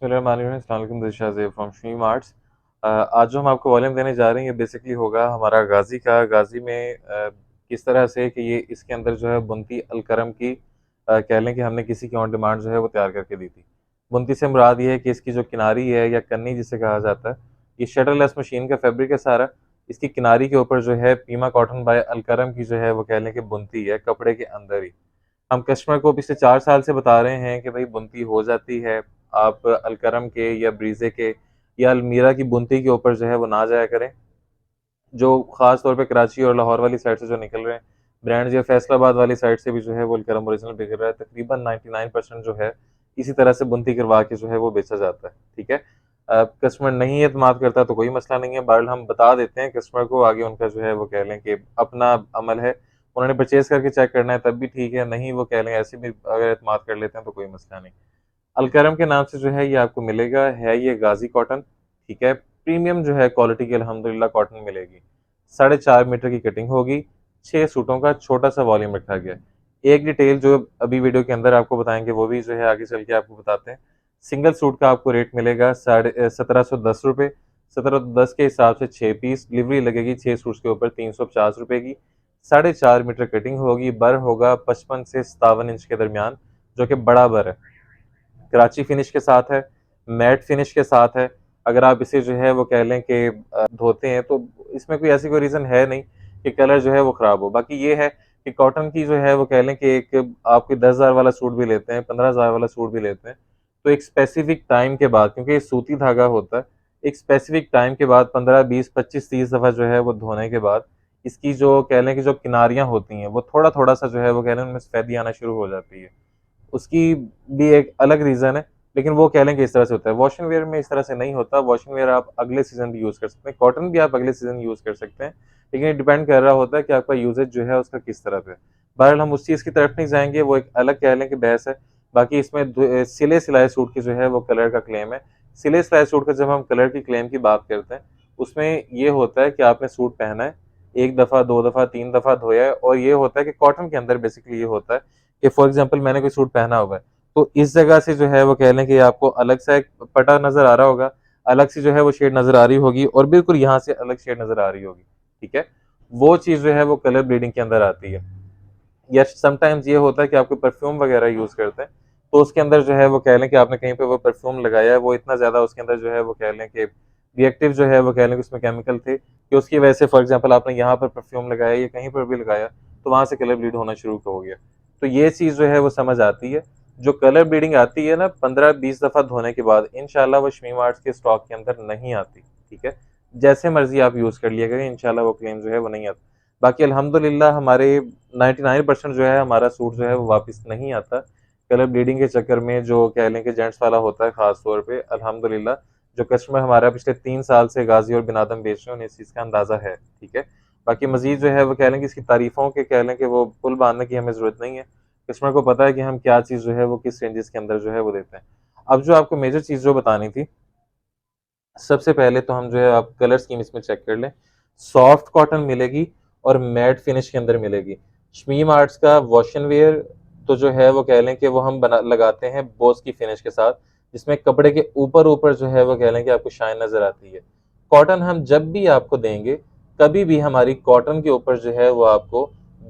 बिस्मिल्लाहिर्रहमानिर्रहीम, this from Shamim arts. आज जो हम आपको वॉल्यूम देने जा रहे हैं ये बेसिकली होगा हमारा गाजी का। गाजी में किस तरह से कि ये इसके अंदर जो है बुनती अलकरम की कह लें कि हमने किसी की ऑन डिमांड जो है वो तैयार करके दी थी। बुनती से मुराद ये है कि इसकी जो किनारी है या कन्नी जिसे कहा जाता है, ये शटरलेस मशीन का फैब्रिक है सारा। इसकी किनारी के ऊपर जो है पीमा कॉटन बाय अलकरम की जो है वो कह लें कि बुनती है कपड़े के अंदर ही। हम कस्टमर को पिछले 4 साल से बता रहे हैं कि भाई बुनती हो जाती है, आप अलकरम के या ब्रीजे के या अलमीरा की बुनती के ऊपर जो है वो ना जाया करें। जो खास तौर पे कराची और लाहौर वाली साइड से जो निकल रहे हैं ब्रांड्स, या फैसलाबाद वाली साइड से भी जो है वो अलकरम ओरिजिनल बिक रहा है। तकरीबन 99% जो है इसी तरह से बुनती करवा के जो है वो बेचा जाता है। ठीक है, कस्टमर नहीं एतमाद करता तो कोई मसला नहीं है, बहरहाल हम बता देते हैं कस्टमर को, आगे उनका जो है वो कह लें कि अपना अमल है, उन्होंने परचेज करके चेक करना है तब भी ठीक है, नहीं वो कह लें ऐसे भी अगर एतमाद कर लेते हैं तो कोई मसला नहीं। अलकरम के नाम से जो है ये आपको मिलेगा, है ये गाजी कॉटन। ठीक है, प्रीमियम जो है क्वालिटी की अल्हम्दुलिल्लाह कॉटन मिलेगी। 4.5 मीटर की कटिंग होगी, 6 सूटों का छोटा सा वॉल्यूम रखा गया है। एक डिटेल जो अभी वीडियो के अंदर आपको बताएंगे वो भी जो है आगे चल के आपको बताते हैं। सिंगल सूट का आपको रेट मिलेगा 1710 रुपये। 1710 के हिसाब से 6 पीस, डिलीवरी लगेगी 6 सूट के ऊपर 350 रुपये की। 4.5 मीटर कटिंग होगी, बर होगा 55 से 57 इंच के दरमियान, जो कि बड़ा बर है। कराची फिनिश के साथ है, मैट फिनिश के साथ है। अगर आप इसे जो है वो कह लें कि धोते हैं तो इसमें कोई ऐसी कोई रीज़न है नहीं कि कलर जो है वो ख़राब हो। बाकी ये है कि कॉटन की जो है वो कह लें कि एक आप कोई 10,000 वाला सूट भी लेते हैं, 15,000 वाला सूट भी लेते हैं, तो एक स्पेसिफिक टाइम के बाद, क्योंकि ये सूती धागा होता है, एक स्पेसिफिक टाइम के बाद 15, 20, 25, 30 दफ़ा जो है वो धोने के बाद इसकी जो कह लें कि जो किनारियाँ होती हैं वो थोड़ा-थोड़ा सा जो है वो कह लें उनमें सफ़ेदी आना शुरू हो जाती है। उसकी भी एक अलग रीज़न है, लेकिन वो कह लें कि इस तरह से होता है। वॉशिंग वेयर में इस तरह से नहीं होता, वॉशिंग वेयर आप अगले सीज़न भी यूज़ कर सकते हैं, कॉटन भी आप अगले सीज़न यूज़ कर सकते हैं, लेकिन ये डिपेंड कर रहा होता है कि आपका यूसेज जो है उसका किस तरह पे है। बहरहाल हम उस चीज़ की तरफ नहीं जाएँगे, वो एक अलग कह लें कि बहस है। बाकी इसमें सिले-सिलाए सूट की जो है वो कलर का क्लेम है। सिले-सिलाए सूट का जब हम कलर की क्लेम की बात करते हैं, उसमें ये होता है कि आपने सूट पहना है, 1 दफ़ा, 2 दफ़ा, 3 दफ़ा धोया है, और ये होता है कि कॉटन के अंदर बेसिकली ये होता है कि फॉर एग्ज़ाम्पल मैंने कोई सूट पहना हुआ है, तो इस जगह से जो है वो कह लें कि आपको अलग सा एक पटा नज़र आ रहा होगा, अलग सी जो है वो शेड नज़र आ रही होगी, और बिल्कुल यहाँ से अलग शेड नज़र आ रही होगी। ठीक है? वो चीज़ जो है वो कलर ब्लीडिंग के अंदर आती है। या समटाइम्स ये होता है कि आप कोई परफ्यूम वगैरह यूज़ करते हैं, तो उसके अंदर जो है वो कह लें कि आपने कहीं पे वो परफ्यूम लगाया है, वो इतना ज़्यादा उसके अंदर जो है वो कह लें कि रिएक्टिव जो है वो कह लें कि उसमें केमिकल थे कि उसकी वजह से फॉर एग्ज़ाम्पल आपने यहाँ पर परफ्यूम लगाया या कहीं पर भी लगाया, तो वहाँ से कलर ब्लीड होना शुरू हो गया। तो ये चीज़ जो है वो समझ आती है। जो कलर ब्लीडिंग आती है ना 15-20 दफ़ा धोने के बाद, इंशाल्लाह वो शमीम आर्ट्स के स्टॉक के अंदर नहीं आती। ठीक है? जैसे मर्ज़ी आप यूज़ कर लिया करें, इंशाल्लाह वो क्लेम जो है वो नहीं आता। बाकी अल्हम्दुलिल्लाह हमारे 99% जो है हमारा सूट जो है वो वापस नहीं आता। कलर ब्लीडिंग के चक्कर में जो कह लें कि जेंट्स वाला होता है ख़ास तौर पे, अल्हम्दुलिल्लाह जो कस्टमर हमारा पिछले 3 साल से गाज़ी और बिनादम बेच रहे हैं उन्हें इस चीज़ का अंदाज़ा है। ठीक है? बाकी मज़ीद जो है वो कह लें कि इसकी तारीफ़ों के कह लें कि वो पुल बाँधने की हमें ज़रूरत नहीं है। कस्टमर को पता है कि हम क्या चीज़ जो है वो किस रेंजेस के अंदर जो है वो देते हैं। अब जो आपको मेजर चीज़ जो बतानी थी, सबसे पहले तो हम जो है आप कलर स्कीम इसमें चेक कर लें। सॉफ्ट कॉटन मिलेगी और मैट फिनिश के अंदर मिलेगी। शमीम आर्ट्स का वॉशन वेयर तो जो है वो कह लें कि वो हम बना लगाते हैं बोस की फिनिश के साथ, जिसमें कपड़े के ऊपर ऊपर जो है वो कह लें कि आपको शाइन नजर आती है। कॉटन हम जब भी आपको देंगे, कभी भी हमारी कॉटन के ऊपर जो है वो आपको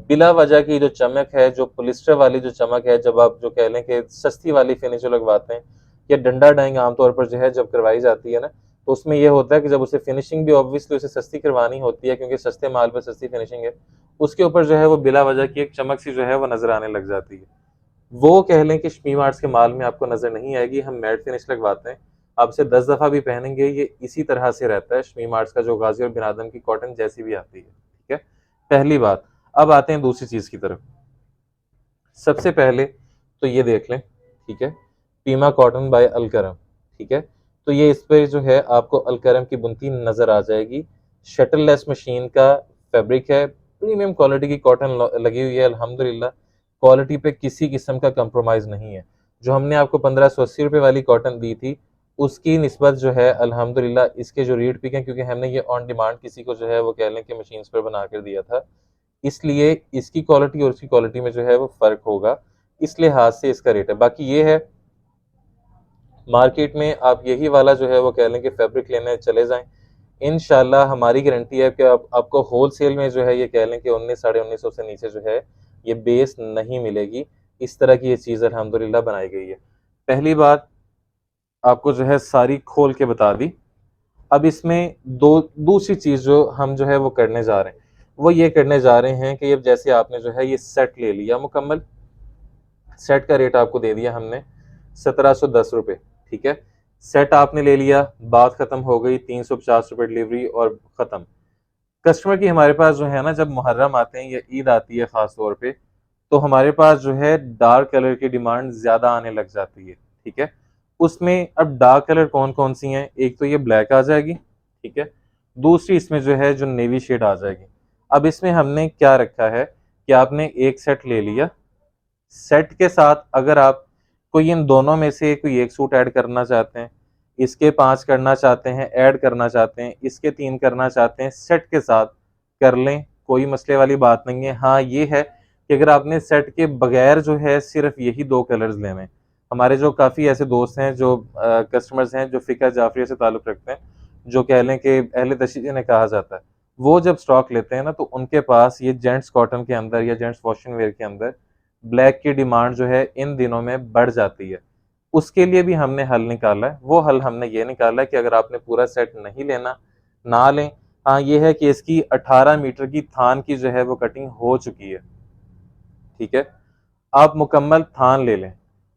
बिला वजह की जो चमक है, जो पोलिस्टर वाली जो चमक है, जब आप जो कह लें कि सस्ती वाली फिनिश जो लगवाते हैं या डंडा डाइंग आमतौर पर जो है जब करवाई जाती है ना, तो उसमें ये होता है कि जब उसे फिनिशिंग भी ऑब्वियसली उसे सस्ती करवानी होती है, क्योंकि सस्ते माल पर सस्ती फिनिशिंग है, उसके ऊपर जो है वो बिला वजह की एक चमक सी जो है वो नजर आने लग जाती है। वो कह लें कि शमीम आर्ट्स के माल में आपको नजर नहीं आएगी। हम मैट फिनिश लगवाते हैं, आप इसे 10 दफा भी पहनेंगे ये इसी तरह से रहता है। शमीम आर्ट्स का जो गाजी और बिनादम की कॉटन जैसी भी आती है। ठीक है, पहली बात। अब आते हैं दूसरी चीज की तरफ। सबसे पहले तो ये देख लें, ठीक है, पीमा कॉटन बाय अलकरम। ठीक है, तो ये इस पे जो है आपको अलकरम की बुनती नजर आ जाएगी। शटरलेस मशीन का फैब्रिक है, प्रीमियम क्वालिटी की कॉटन लगी हुई है अल्हम्दुलिल्लाह। क्वालिटी पे किसी किस्म का कंप्रोमाइज नहीं है। जो हमने आपको 1580 रुपये वाली कॉटन दी थी, उसकी निस्बत जो है अल्हम्दुलिल्लाह इसके जो रेट पिक हैं, क्योंकि हमने ये ऑन डिमांड किसी को जो है वो कह लें कि मशीन पर बना कर दिया था, इसलिए इसकी क्वालिटी और उसकी क्वालिटी में जो है वो फ़र्क होगा, इस लिहाज से इसका रेट है। बाकी ये है मार्केट में आप यही वाला जो है वो कह लें कि फैब्रिक लेने चले जाएँ, इंशाल्लाह हमारी गारंटी है कि आपको होलसेल में जो है ये कह लें कि 19 साढ़े 1900 से नीचे जो है ये बेस नहीं मिलेगी। इस तरह की ये चीज़ अल्हम्दुलिल्लाह बनाई गई है। पहली बात आपको जो है सारी खोल के बता दी। अब इसमें दो दूसरी चीज़ जो हम जो है वो करने जा रहे हैं, वो ये करने जा रहे हैं कि अब जैसे आपने जो है ये सेट ले लिया मुकम्मल, सेट का रेट आपको दे दिया हमने 1710 रुपये, ठीक है? सेट आपने ले लिया, बात खत्म हो गई, 350 रुपये डिलीवरी और ख़त्म। कस्टमर की हमारे पास जो है ना जब मुहर्रम आते हैं या ईद आती है ख़ास तौर पे, तो हमारे पास जो है डार्क कलर की डिमांड ज़्यादा आने लग जाती है, ठीक है? उसमें अब डार्क कलर कौन-कौन सी हैं? एक तो ये ब्लैक आ जाएगी, ठीक है? दूसरी इसमें जो है जो नेवी शेड आ जाएगी। अब इसमें हमने क्या रखा है कि आपने एक सेट ले लिया, सेट के साथ अगर आप कोई इन दोनों में से कोई एक सूट ऐड करना चाहते हैं, इसके 5 करना चाहते हैं, ऐड करना चाहते हैं, इसके 3 करना चाहते हैं, सेट के साथ कर लें, कोई मसले वाली बात नहीं है। हाँ, ये है कि अगर आपने सेट के बगैर जो है सिर्फ यही 2 कलर्स लेने हैं, हमारे जो काफ़ी ऐसे दोस्त हैं जो कस्टमर्स हैं जो फ़िका जाफ़रिया से ताल्लुक़ रखते हैं, जो कह लें कि अहले तशय्युह जिन्हें कहा जाता है, वो जब स्टॉक लेते हैं ना तो उनके पास ये जेंट्स कॉटन के अंदर या जेंट्स वॉशिंग वेयर के अंदर ब्लैक की डिमांड जो है इन दिनों में बढ़ जाती है। उसके लिए भी हमने हल निकाला है, वो हल हमने ये निकाला है कि अगर आपने पूरा सेट नहीं लेना, ना लें। हाँ, ये है कि इसकी 18 मीटर की थान की जो है वो कटिंग हो चुकी है, ठीक है? आप मुकम्मल थान ले लें,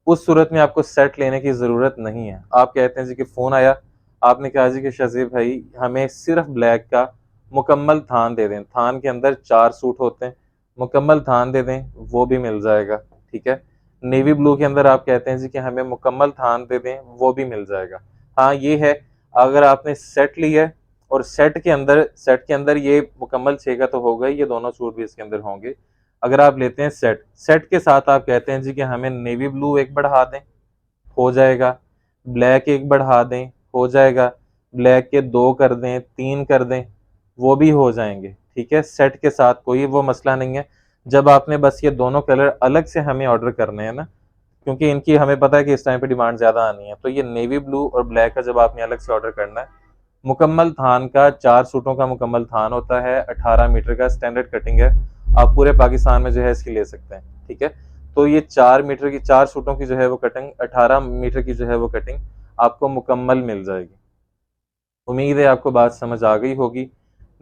उस सूरत में आपको सेट लेने की ज़रूरत नहीं है। आप कहते हैं जी कि फ़ोन आया, आपने कहा जी कि शाज़िब भाई हमें सिर्फ़ ब्लैक का मुकम्मल थान दे दें, थान के अंदर 4 सूट होते हैं, मुकम्मल थान दे दें, वो भी मिल जाएगा, ठीक है? नेवी ब्लू के अंदर आप कहते हैं जी कि हमें मुकम्मल थान दे दें, वो भी मिल जाएगा। हाँ, ये है अगर आपने सेट लिया है और सेट के अंदर ये मुकम्मल 6 का तो होगा ही, ये दोनों सूट भी इसके अंदर होंगे। अगर आप लेते हैं सेट, सेट के साथ आप कहते हैं जी कि हमें नेवी ब्लू एक बढ़ा दें, हो जाएगा। ब्लैक एक बढ़ा दें, हो जाएगा। ब्लैक के 2 कर दें, 3 कर दें, वो भी हो जाएँगे, ठीक है? सेट के साथ कोई वो मसला नहीं है। जब आपने बस ये दोनों कलर अलग से हमें ऑर्डर करने हैं ना, क्योंकि इनकी हमें पता है कि इस टाइम पे डिमांड ज़्यादा आनी है, तो ये नेवी ब्लू और ब्लैक का जब आपने अलग से ऑर्डर करना है, मुकम्मल थान का 4 सूटों का मुकम्मल थान होता है, 18 मीटर का स्टैंडर्ड कटिंग है। आप पूरे पाकिस्तान में जो है इसकी ले सकते हैं, ठीक है? तो ये 4 मीटर की 4 सूटों की जो है वो कटिंग 18 मीटर की जो है वो कटिंग आपको मुकम्मल मिल जाएगी। उम्मीद है आपको बात समझ आ गई होगी।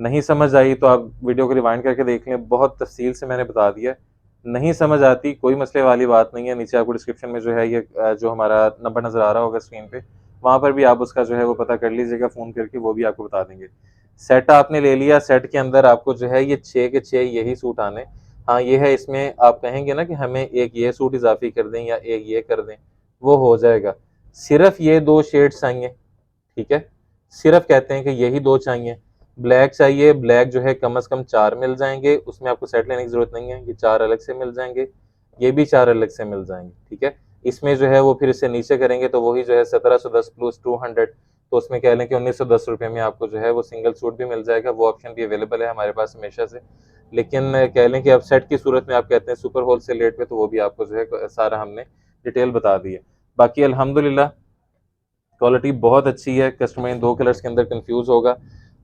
नहीं समझ आई तो आप वीडियो को रिवाइंड करके देख लें, बहुत तफ़सील से मैंने बता दिया है। नहीं समझ आती कोई मसले वाली बात नहीं है, नीचे आपको डिस्क्रिप्शन में जो है ये जो हमारा नंबर नज़र आ रहा होगा स्क्रीन पे, वहाँ पर भी आप उसका जो है वो पता कर लीजिएगा फ़ोन करके, वो भी आपको बता देंगे। सेट आपने ले लिया, सेट के अंदर आपको जो है ये 6 के 6 यही सूट आने। हाँ, ये है इसमें आप कहेंगे ना कि हमें एक ये सूट इज़ाफ़ी कर दें या एक ये कर दें, वो हो जाएगा। सिर्फ़ ये 2 शेड्स चाहिए, ठीक है? सिर्फ़ कहते हैं कि यही 2 चाहिए। ब्लैक चाहिए, ब्लैक जो है कम से कम 4 मिल जाएँगे, उसमें आपको सेट लेने की ज़रूरत नहीं है, ये 4 अलग से मिल जाएँगे, ये भी 4 अलग से मिल जाएँगे, ठीक है? इसमें जो है वो फिर इससे नीचे करेंगे तो वही जो है 1710 प्लस 200, तो उसमें कह लें कि 1910 रुपए में आपको जो है वो सिंगल सूट भी मिल जाएगा, वो ऑप्शन भी अवेलेबल है हमारे पास हमेशा से। लेकिन कह लें कि अब सेट की सूरत में आप कहते हैं सुपर होलसेल रेट पे, तो वो भी आपको जो है सारा हमने डिटेल बता दी है। बाकी अल्हम्दुलिल्लाह क्वालिटी बहुत अच्छी है, कस्टमर इन 2 कलर्स के अंदर कन्फ्यूज़ होगा।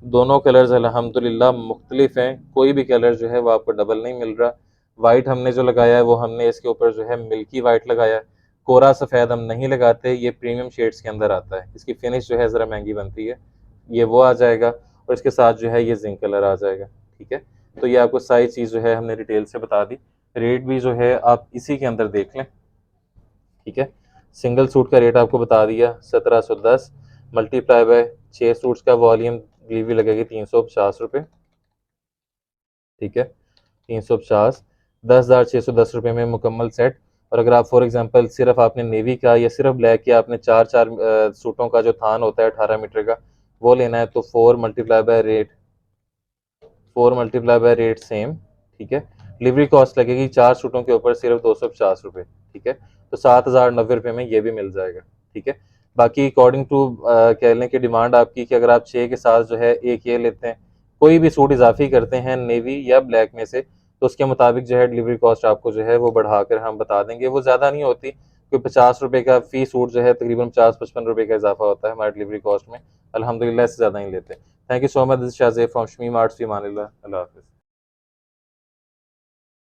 दोनों कलर्स अल्हम्दुलिल्लाह मुख्तलिफ हैं, कोई भी कलर जो है वो आपको डबल नहीं मिल रहा। व्हाइट हमने जो लगाया है वो हमने इसके ऊपर जो है मिल्की व्हाइट लगाया है, कोरा सफ़ेद हम नहीं लगाते, ये प्रीमियम शेड्स के अंदर आता है। इसकी फिनिश जो है ज़रा महँगी बनती है, ये वो आ जाएगा और इसके साथ जो है ये ज़िंक कलर आ जाएगा, ठीक है? तो ये आपको सारी चीज़ जो है हमने डिटेल से बता दी। रेट भी जो है आप इसी के अंदर देख लें, ठीक है? सिंगल सूट का रेट आपको बता दिया 1710 मल्टीप्लाई बाय 6 सूट्स का वॉल्यूम डिलीवरी लगेगी 350 रुपये, ठीक है? 350 10,610 रुपये में मुकम्मल सेट। और अगर आप फॉर एग्ज़ाम्पल सिर्फ़ आपने नेवी का या सिर्फ़ ब्लैक या आपने 4-4 सूटों का जो थान होता है 18 मीटर का, वो लेना है तो 4 मल्टीप्लाई बाय रेट सेम, ठीक है? डिलीवरी कॉस्ट लगेगी 4 सूटों के ऊपर सिर्फ़ 250 रुपये, ठीक है? तो 7,090 रुपये में ये भी मिल जाएगा, ठीक है? बाकी अकॉर्डिंग टू कह लें कि डिमांड आपकी कि अगर आप 6 के साथ जो है एक ये लेते हैं, कोई भी सूट इज़ाफ़ी करते हैं नेवी या ब्लैक में से, तो उसके मुताबिक जो है डिलीवरी कॉस्ट आपको जो है वो बढ़ाकर हम बता देंगे। वो ज़्यादा नहीं होती, कोई ₹50 का फ़ी सूट जो है तकरीबन 50-55 रुपए का इज़ाफ़ा होता है हमारे डिलीवरी कॉस्ट में। अल्हम्दुलिल्लाह इससे ज़्यादा नहीं लेते। Thank you so much this is Shazeb from Shamim arts फ़ी अमानिल्लाह। अल्लाह हाफ़िज़।